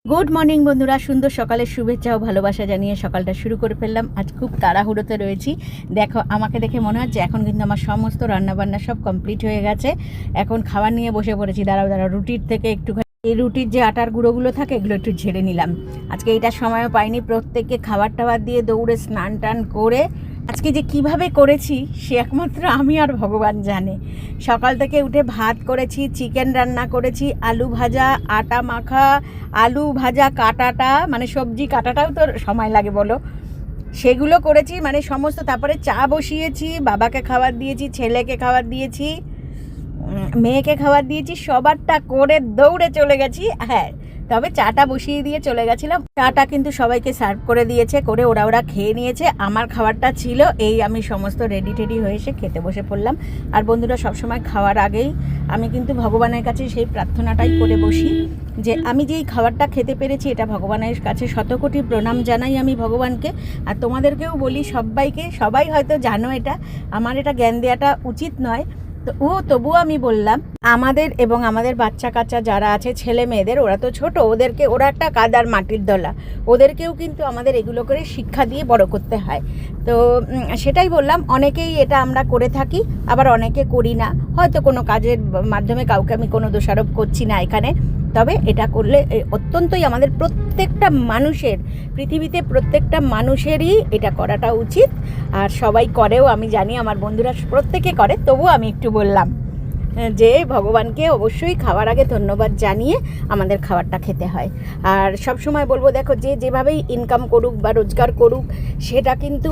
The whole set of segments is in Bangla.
গুড মর্নিং বন্ধুরা, সুন্দর সকালের শুভেচ্ছা ও ভালোবাসা জানিয়ে সকালটা শুরু করে ফেললাম। আজ খুব তাড়াহুড়োতে রয়েছি। দেখো, আমাকে দেখে মনে হচ্ছে এখন কিন্তু আমার সমস্ত রান্নাবান্না সব কমপ্লিট হয়ে গেছে। এখন খাবার নিয়ে বসে পড়েছি। দাঁড়াও রুটির থেকে একটুখানি এই রুটির যে আটার গুঁড়োগুলো থাকে এগুলো একটু ঝেড়ে নিলাম। আজকে এইটার সময়ও পাইনি, প্রত্যেককে খাবার টাবার দিয়ে দৌড়ে স্নান টান করে আজকে যে কিভাবে করেছি সে একমাত্র আমি আর ভগবান জানে। সকাল থেকে উঠে ভাত করেছি, চিকেন রান্না করেছি, আলু ভাজা, আটা মাখা, আলু ভাজা কাটাটা, মানে সবজি কাটাটাও তো সময় লাগে বলো, সেগুলো করেছি, মানে সমস্ত। তারপরে চা বসিয়েছি, বাবাকে খাবার দিয়েছি, ছেলেকে খাবার দিয়েছি, মেয়েকে খাবার দিয়েছি, সবারটা করে দৌড়ে চলে গেছি। হ্যাঁ, তবে চাটা বসিয়ে দিয়ে চলে গেছিলাম। চাটা কিন্তু সবাইকে সার্ভ করে দিয়েছে, করে ওরা খেয়ে নিয়েছে। আমার খাবারটা ছিল এই, আমি সমস্ত রেডি হয়ে এসে খেতে বসে পড়লাম। আর বন্ধুরা, সবসময় খাওয়ার আগেই আমি কিন্তু ভগবানের কাছে সেই প্রার্থনাটাই করে বসি যে আমি যেই খাবারটা খেতে পেরেছি এটা ভগবানের কাছে শতকোটি প্রণাম জানাই আমি ভগবানকে। আর তোমাদেরকেও বলি, সবাইকে, সবাই হয়তো জানো এটা, আমার এটা জ্ঞান দেওয়াটা উচিত নয়, তো তবুও আমি বললাম আমাদের এবং আমাদের বাচ্চা কাচ্চা যারা আছে, ছেলে মেয়েদের, ওরা তো ছোট, ওরা একটা কাদার মাটির দলা, ওদেরকেও কিন্তু আমাদের এগুলো করে শিক্ষা দিয়ে বড় করতে হয়। তো সেটাই বললাম, অনেকেই এটা আমরা করে থাকি, আবার অনেকে করি না, হয়তো কোনো কাজের মাধ্যমে। কাউকে আমি কোনো দোষারোপ করছি না এখানে। তবে এটা করলে অত্যন্তই আমাদের প্রত্যেকটা মানুষের, পৃথিবীতে প্রত্যেকটা মানুষেরই এটা করাটা উচিত। আর সবাই করেও, আমি জানি, আমার বন্ধুরা প্রত্যেকে করে, তবুও আমি একটু বললাম যে ভগবানকে অবশ্যই খাওয়ার আগে ধন্যবাদ জানিয়ে আমাদের খাবারটা খেতে হয়। আর সব সময় বলবো, দেখো, যেভাবেই ইনকাম করুক বা রোজগার করুক, সেটা কিন্তু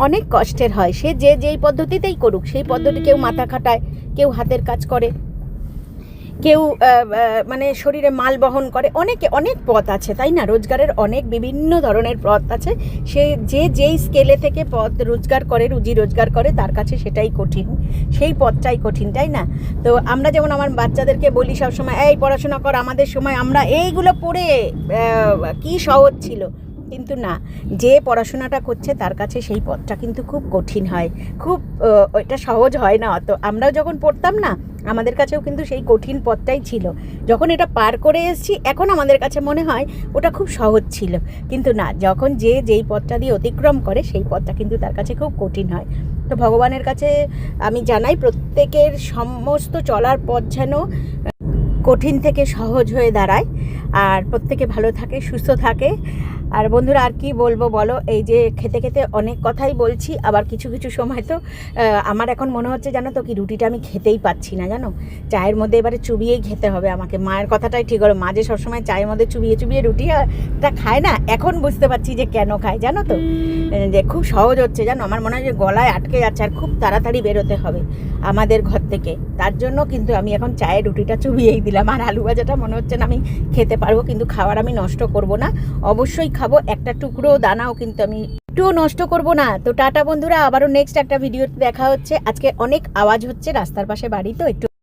অনেক কষ্টের হয়। সে যেই পদ্ধতিতেই করুক, সেই পদ্ধতি, কেউ মাথা খাটায়, কেউ হাতের কাজ করে, কেউ মানে শরীরে মাল বহন করে, অনেক পথ আছে, তাই না? রোজগারের অনেক বিভিন্ন ধরনের পথ আছে। সে যেই স্কেলে থেকে পথ রোজগার করে, রুজি রোজগার করে, তার কাছে সেটাই কঠিন, সেই পথটাই কঠিন, তাই না? তো আমরা যেমন আমার বাচ্চাদেরকে বলি সবসময়, এই পড়াশোনা কর, আমাদের সময় আমরা এইগুলো পড়ে কি সহজ ছিল। কিন্তু না, যে পড়াশোনাটা করছে তার কাছে সেই পথটা কিন্তু খুব কঠিন হয়, খুব ওইটা সহজ হয় না অত। আমরাও যখন পড়তাম না, আমাদের কাছেও কিন্তু সেই কঠিন পথটাই ছিল। যখন এটা পার করে এসেছি, এখন আমাদের কাছে মনে হয় ওটা খুব সহজ ছিল। কিন্তু না, যখন যেই পথটা দিয়ে অতিক্রম করে, সেই পথটা কিন্তু তার কাছে খুব কঠিন হয়। তো ভগবানের কাছে আমি জানাই, প্রত্যেকের সমস্ত চলার পথ যেন কঠিন থেকে সহজ হয়ে দাঁড়ায়, আর প্রত্যেকে ভালো থাকে, সুস্থ থাকে। আর বন্ধুরা, আর কি বলবো বলো, এই যে খেতে খেতে অনেক কথাই বলছি, আবার কিছু সময় তো আমার এখন মনে হচ্ছে, জানো তো, কি রুটিটা আমি খেতেই পাচ্ছি না, জানো, চায়ের মধ্যে এবারে চুবিয়েই খেতে হবে আমাকে। মায়ের কথাটাই ঠিক হলো, মা যে সবসময় চায়ের মধ্যে চুবিয়ে রুটিটা খায় না, এখন বুঝতে পারছি যে কেন খায়, জানো তো, যে খুব সহজ হচ্ছে, জানো। আমার মনে হয় যে গলায় আটকে যাচ্ছে, আর খুব তাড়াতাড়ি বেরোতে হবে আমাদের ঘর থেকে, তার জন্য কিন্তু আমি এখন চায়ের রুটিটা চুবিয়েই দিলাম। আর আলু ভাজাটা মনে হচ্ছে না আমি খেতে পারবো, কিন্তু খাবার আমি নষ্ট করব না, অবশ্যই খাবো। একটা টুকরো দানাও কিন্তু আমি একটুও নষ্ট করব না। তো টাটা বন্ধুরা, আবারও নেক্সট একটা ভিডিওতে দেখা হচ্ছে। আজকে অনেক আওয়াজ হচ্ছে, রাস্তার পাশে বাড়ি, তো একটু